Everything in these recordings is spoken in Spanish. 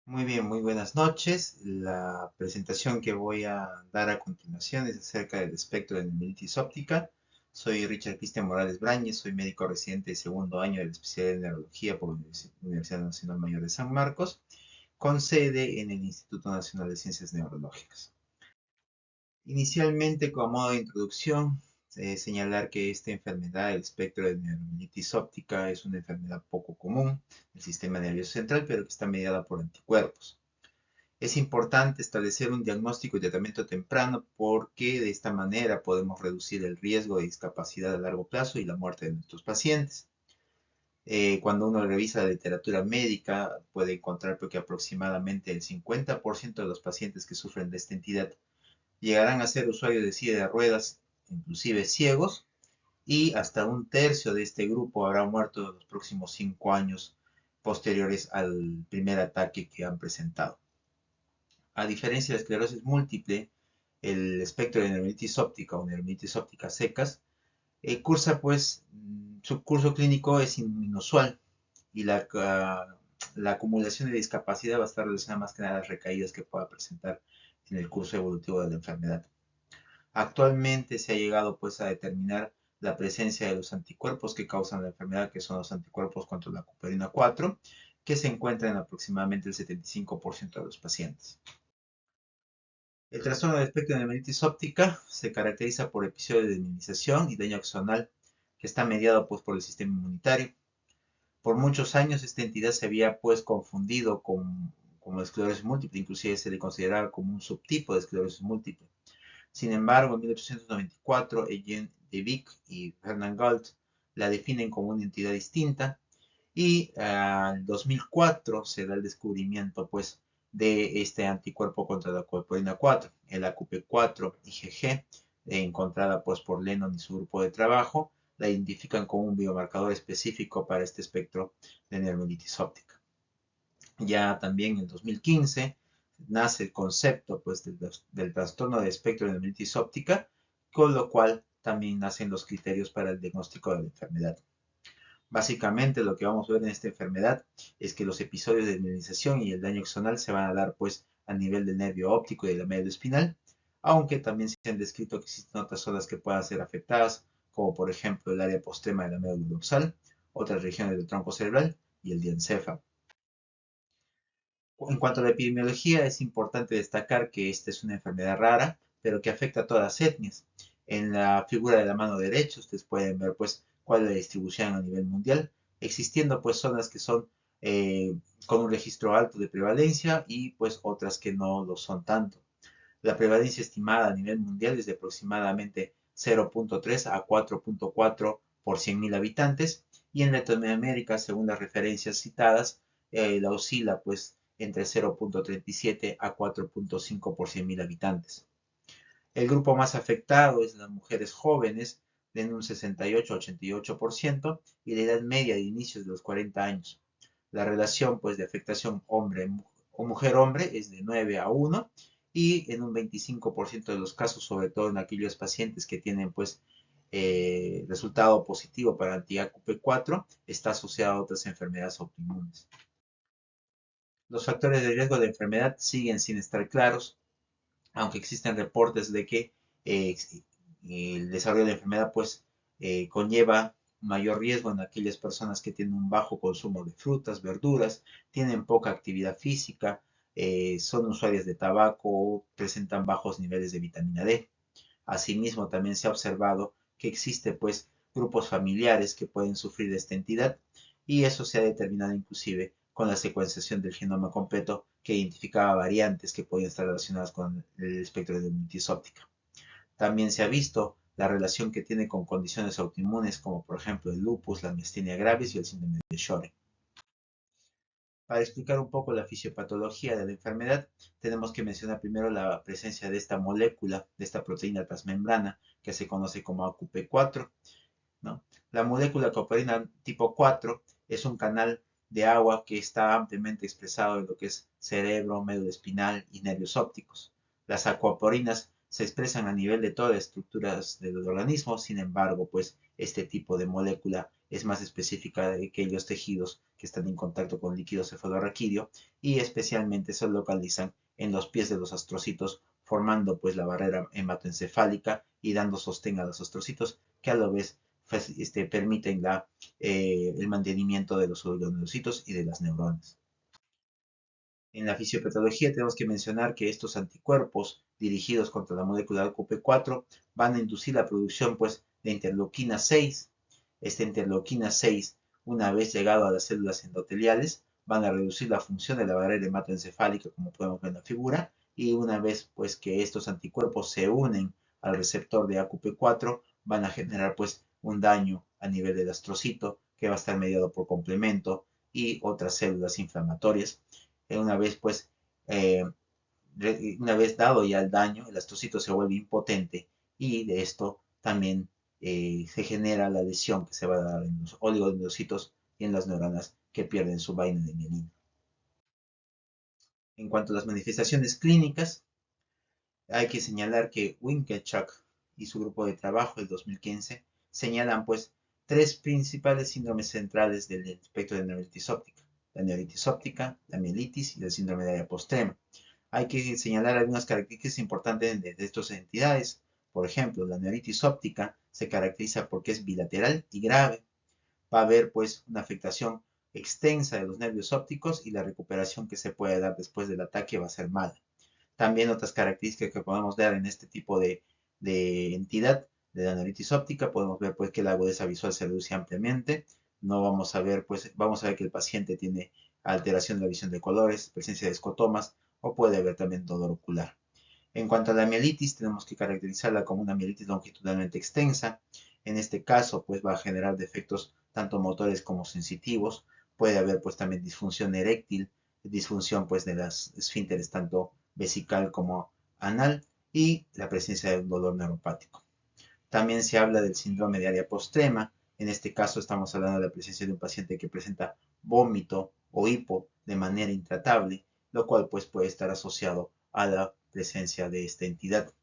Muy bien, muy buenas noches. La presentación que voy a dar a continuación es acerca del espectro de neuritis óptica. Soy Richard Cristian Morales Brañez, soy médico residente de segundo año de la especialidad de neurología por la Universidad Nacional Mayor de San Marcos, con sede en el Instituto Nacional de Ciencias Neurológicas. Inicialmente, como modo de introducción, señalar que esta enfermedad, el espectro de neuritis óptica, es una enfermedad poco común del sistema nervioso central, pero que está mediada por anticuerpos. Es importante establecer un diagnóstico y tratamiento temprano porque de esta manera podemos reducir el riesgo de discapacidad a largo plazo y la muerte de nuestros pacientes. Cuando uno revisa la literatura médica, puede encontrar que aproximadamente el 50% de los pacientes que sufren de esta entidad llegarán a ser usuarios de silla de ruedas, inclusive ciegos, y hasta un tercio de este grupo habrá muerto en los próximos 5 años posteriores al primer ataque que han presentado. A diferencia de la esclerosis múltiple, el espectro de neuritis óptica o neuritis óptica secas cursa pues su curso clínico es inusual y la acumulación de discapacidad va a estar relacionada más que nada a las recaídas que pueda presentar en el curso evolutivo de la enfermedad. Actualmente se ha llegado pues a determinar la presencia de los anticuerpos que causan la enfermedad, que son los anticuerpos contra la cuperina 4, que se encuentran en aproximadamente el 75% de los pacientes. El trastorno del espectro de neuritis óptica se caracteriza por episodios de minimización y daño axonal que está mediado pues, por el sistema inmunitario. Por muchos años esta entidad se había pues confundido con esclerosis múltiple, inclusive se le consideraba como un subtipo de esclerosis múltiple. Sin embargo, en 1894, Etienne de Vic y Fernand Galt la definen como una entidad distinta y en 2004 se da el descubrimiento pues de este anticuerpo contra la copolina 4, el AQP4 IgG, encontrada pues por Lennon y su grupo de trabajo, la identifican como un biomarcador específico para este espectro de neuritis óptica. Ya también en 2015 nace el concepto pues, del trastorno de espectro de neuritis óptica, con lo cual también nacen los criterios para el diagnóstico de la enfermedad. Básicamente lo que vamos a ver en esta enfermedad es que los episodios de mineralización y el daño axonal se van a dar pues a nivel del nervio óptico y de la médula espinal, aunque también se han descrito que existen otras zonas que puedan ser afectadas, como por ejemplo el área postrema de la médula dorsal, otras regiones del tronco cerebral y el diencéfalo. En cuanto a la epidemiología, es importante destacar que esta es una enfermedad rara, pero que afecta a todas las etnias. En la figura de la mano derecha, ustedes pueden ver pues cuál es la distribución a nivel mundial, existiendo pues zonas que son eh, con un registro alto de prevalencia y pues otras que no lo son tanto. La prevalencia estimada a nivel mundial es de aproximadamente 0.3 a 4.4 por 100.000 habitantes y en Latinoamérica, según las referencias citadas, la oscila pues entre 0.37 a 4.5 por 100.000 habitantes. El grupo más afectado es las mujeres jóvenes, de un 68 a 88% y la edad media de inicios de los 40 años. La relación pues de afectación hombre o mujer-hombre es de 9 a 1 y en un 25% de los casos, sobre todo en aquellos pacientes que tienen pues resultado positivo para anti-AQP4, está asociado a otras enfermedades autoinmunes. Los factores de riesgo de enfermedad siguen sin estar claros, aunque existen reportes de que eh, el desarrollo de la enfermedad pues conlleva mayor riesgo en aquellas personas que tienen un bajo consumo de frutas, verduras, tienen poca actividad física, son usuarias de tabaco, presentan bajos niveles de vitamina D. Asimismo, también se ha observado que existe pues grupos familiares que pueden sufrir de esta entidad y eso se ha determinado inclusive con la secuenciación del genoma completo que identificaba variantes que podían estar relacionadas con el espectro de neuritis óptica. También se ha visto la relación que tiene con condiciones autoinmunes como por ejemplo el lupus, la miastenia gravis y el síndrome de Sjögren. Para explicar un poco la fisiopatología de la enfermedad, tenemos que mencionar primero la presencia de esta molécula, de esta proteína transmembrana, que se conoce como AQP4, ¿no? La molécula coparina tipo 4 es un canal de agua que está ampliamente expresado en lo que es cerebro, médula espinal y nervios ópticos. Las acuaporinas se expresan a nivel de todas las estructuras del organismo, sin embargo, pues este tipo de molécula es más específica de aquellos tejidos que están en contacto con líquido cefalorraquídeo y especialmente se localizan en los pies de los astrocitos, formando pues la barrera hematoencefálica y dando sostén a los astrocitos que a la vez permiten el mantenimiento de los oligonucleocitos y de las neuronas. En la fisiopatología tenemos que mencionar que estos anticuerpos dirigidos contra la molécula AQP4 van a inducir la producción pues, de interleuquina 6. Esta interleuquina 6, una vez llegado a las células endoteliales, van a reducir la función de la barrera hematoencefálica, como podemos ver en la figura, y una vez pues, que estos anticuerpos se unen al receptor de AQP4, van a generar pues, un daño a nivel del astrocito, que va a estar mediado por complemento y otras células inflamatorias. Una vez pues eh, una vez dado ya el daño, el astrocito se vuelve impotente y de esto también se genera la lesión que se va a dar en los oligodendrocitos y en las neuronas que pierden su vaina de mielina. En cuanto a las manifestaciones clínicas, hay que señalar que Winkelchak y su grupo de trabajo del 2015 señalan pues tres principales síndromes centrales del espectro de neuritis óptica: la neuritis óptica, la mielitis y el síndrome de área postrema. Hay que señalar algunas características importantes de estas entidades. Por ejemplo, la neuritis óptica se caracteriza porque es bilateral y grave. Va a haber pues una afectación extensa de los nervios ópticos y la recuperación que se puede dar después del ataque va a ser mala. También otras características que podemos ver en este tipo de entidad de la neuritis óptica, podemos ver pues que la agudeza visual se reduce ampliamente. No vamos a ver pues, vamos a ver que el paciente tiene alteración de la visión de colores, presencia de escotomas o puede haber también dolor ocular. En cuanto a la mielitis, tenemos que caracterizarla como una mielitis longitudinalmente extensa. En este caso, pues va a generar defectos tanto motores como sensitivos. Puede haber pues también disfunción eréctil, disfunción pues de las esfínteres tanto vesical como anal y la presencia de un dolor neuropático. También se habla del síndrome de área postrema. En este caso estamos hablando de la presencia de un paciente que presenta vómito o hipo de manera intratable, lo cual pues puede estar asociado a la presencia de esta entidad.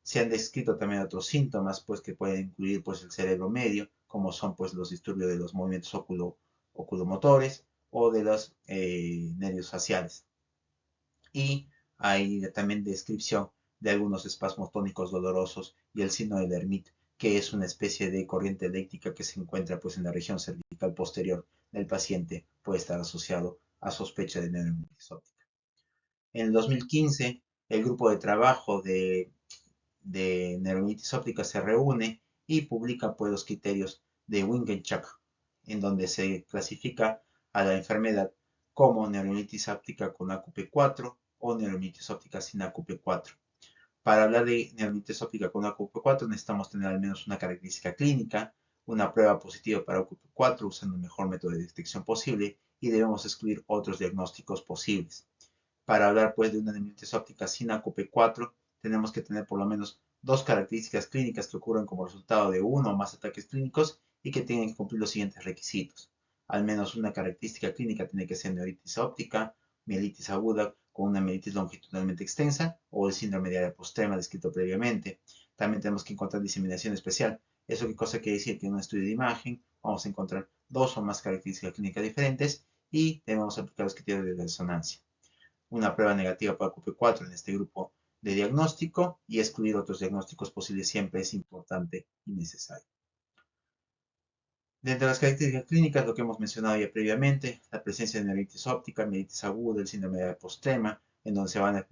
Se han descrito también otros síntomas pues que pueden incluir pues el cerebro medio, como son pues los disturbios de los movimientos oculomotores o de los nervios faciales. Y hay también descripción de algunos espasmos tónicos dolorosos y el síndrome de Hermit, que es una especie de corriente eléctrica que se encuentra pues en la región cervical posterior del paciente, puede estar asociado a sospecha de neuronitis óptica. En el 2015, el grupo de trabajo de neuronitis óptica se reúne y publica pues los criterios de Wingenchak, en donde se clasifica a la enfermedad como neuronitis óptica con AQP4 o neuronitis óptica sin AQP4. Para hablar de neuronitis óptica con AQP4 necesitamos tener al menos una característica clínica, una prueba positiva para AQP4 usando el mejor método de detección posible y debemos excluir otros diagnósticos posibles. Para hablar pues de una neuritis óptica sin AQP4 tenemos que tener por lo menos dos características clínicas que ocurren como resultado de uno o más ataques clínicos y que tienen que cumplir los siguientes requisitos. Al menos una característica clínica tiene que ser neuritis óptica, mielitis aguda con una mielitis longitudinalmente extensa o el síndrome de área postrema descrito previamente. También tenemos que encontrar diseminación especial. ¿Eso qué cosa quiere decir? Que en un estudio de imagen vamos a encontrar dos o más características clínicas diferentes y debemos aplicar los criterios de resonancia. Una prueba negativa para AQP4 en este grupo de diagnóstico y excluir otros diagnósticos posibles siempre es importante y necesario. Dentro de las características clínicas, lo que hemos mencionado ya previamente, la presencia de neuritis óptica, mielitis aguda, el síndrome de postrema, en donde se van a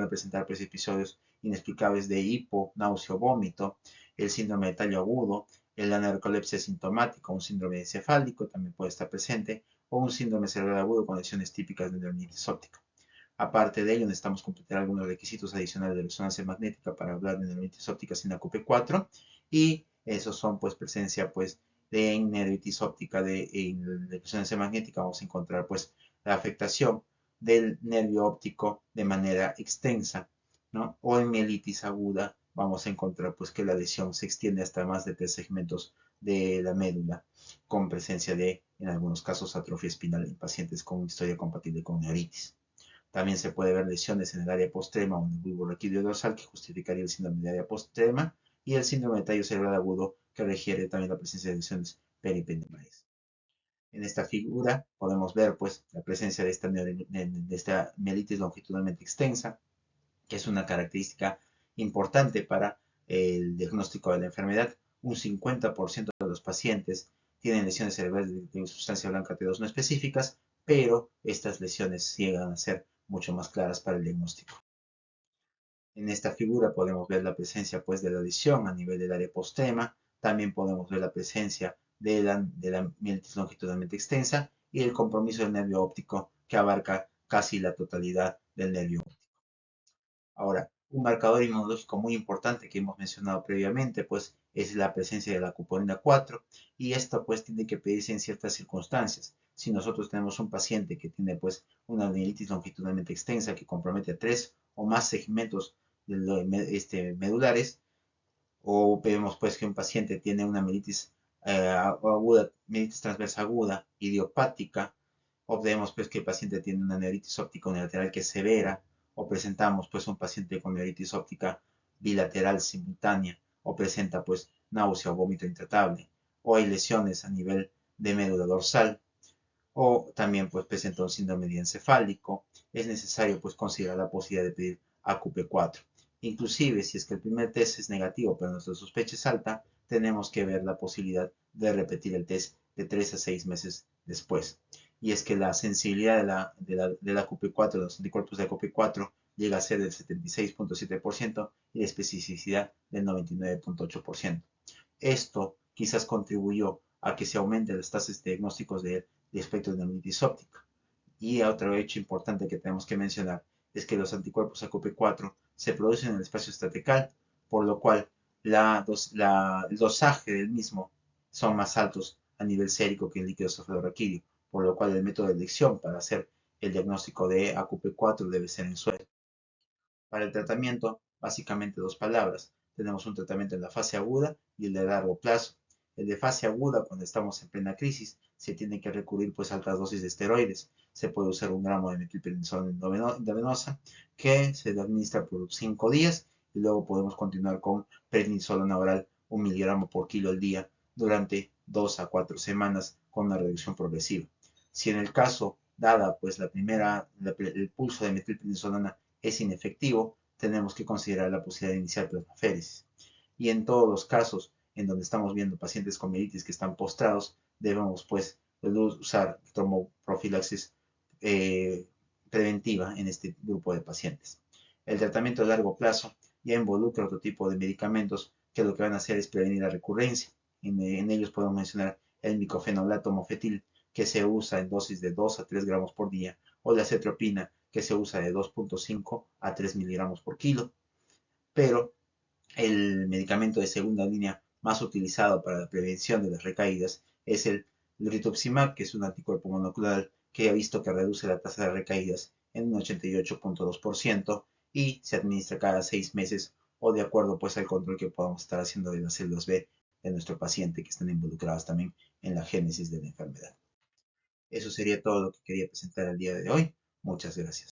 presentar pues, episodios inexplicables de hipo, náusea o vómito, el síndrome de tallo agudo, la narcolepsia sintomática, un síndrome encefálico también puede estar presente, o un síndrome cerebral agudo con lesiones típicas de neuritis óptica. Aparte de ello, necesitamos completar algunos requisitos adicionales de resonancia magnética para hablar de neuritis óptica sin AQP4 y esos son pues presencia pues de neuritis óptica de resonancia magnética vamos a encontrar pues la afectación del nervio óptico de manera extensa, ¿no? O en mielitis aguda vamos a encontrar pues que la lesión se extiende hasta más de 3 segmentos de la médula con presencia de, en algunos casos, atrofia espinal en pacientes con historia compatible con neuritis. También se puede ver lesiones en el área postrema o en el bulbo raquídeo dorsal que justificaría el síndrome de área postrema y el síndrome de tallo cerebral agudo que requiere también la presencia de lesiones peripendimaes. En esta figura podemos ver pues la presencia de esta mielitis longitudinalmente extensa, que es una característica importante para el diagnóstico de la enfermedad. Un 50% de los pacientes tienen lesiones cerebrales de sustancia blanca T2 no específicas, pero estas lesiones llegan a ser mucho más claras para el diagnóstico. En esta figura podemos ver la presencia pues, de la lesión a nivel del área postema. También podemos ver la presencia de la mielitis longitudinalmente extensa y el compromiso del nervio óptico que abarca casi la totalidad del nervio óptico. Ahora, un marcador inmunológico muy importante que hemos mencionado previamente, pues es la presencia de la acupolina 4 y esto pues tiene que pedirse en ciertas circunstancias. Si nosotros tenemos un paciente que tiene pues una mielitis longitudinalmente extensa que compromete 3 o más segmentos medulares, o vemos pues que un paciente tiene una mielitis transversa aguda, idiopática, o vemos pues que el paciente tiene una neuritis óptica unilateral que es severa, o presentamos pues un paciente con neuritis óptica bilateral simultánea, o presenta pues náusea o vómito intratable, o hay lesiones a nivel de médula dorsal, o también pues presenta un síndrome diencefálico, es necesario pues considerar la posibilidad de pedir AQP4. Inclusive si es que el primer test es negativo pero nuestra sospecha es alta, tenemos que ver la posibilidad de repetir el test de 3 a 6 meses después. Y es que la sensibilidad de la AQP4, de los anticuerpos de AQP4, llega a ser del 76.7% y la especificidad del 99.8%. Esto quizás contribuyó a que se aumenten las tasas de diagnósticos de espectro de neuritis óptica. Y otro hecho importante que tenemos que mencionar es que los anticuerpos AQP4 se producen en el espacio estatecal, por lo cual el dosaje del mismo son más altos a nivel sérico que en líquido cefalorraquídeo, por lo cual el método de elección para hacer el diagnóstico de AQP4 debe ser en suero. Para el tratamiento, básicamente dos palabras. Tenemos un tratamiento en la fase aguda y el de largo plazo. El de fase aguda, cuando estamos en plena crisis, se tiene que recurrir pues a altas dosis de esteroides. Se puede usar un gramo de metilprednisolona intravenosa que se administra por 5 días y luego podemos continuar con prednisolona oral 1 miligramo por kilo al día durante 2 a 4 semanas con una reducción progresiva. Si en el caso, dada pues el pulso de metilprednisolona es inefectivo, tenemos que considerar la posibilidad de iniciar plasmaféresis. Y en todos los casos en donde estamos viendo pacientes con mielitis que están postrados, debemos pues usar tromboprofilaxis preventiva en este grupo de pacientes. El tratamiento a largo plazo ya involucra otro tipo de medicamentos que lo que van a hacer es prevenir la recurrencia. En ellos podemos mencionar el micofenolato mofetil, que se usa en dosis de 2 a 3 gramos por día, o la cetropina, que se usa de 2.5 a 3 miligramos por kilo. Pero el medicamento de segunda línea más utilizado para la prevención de las recaídas es el rituximab, que es un anticuerpo monoclonal que ha visto que reduce la tasa de recaídas en un 88.2% y se administra cada 6 meses o de acuerdo pues al control que podamos estar haciendo de las células B de nuestro paciente que están involucradas también en la génesis de la enfermedad. Eso sería todo lo que quería presentar el día de hoy. Muchas gracias.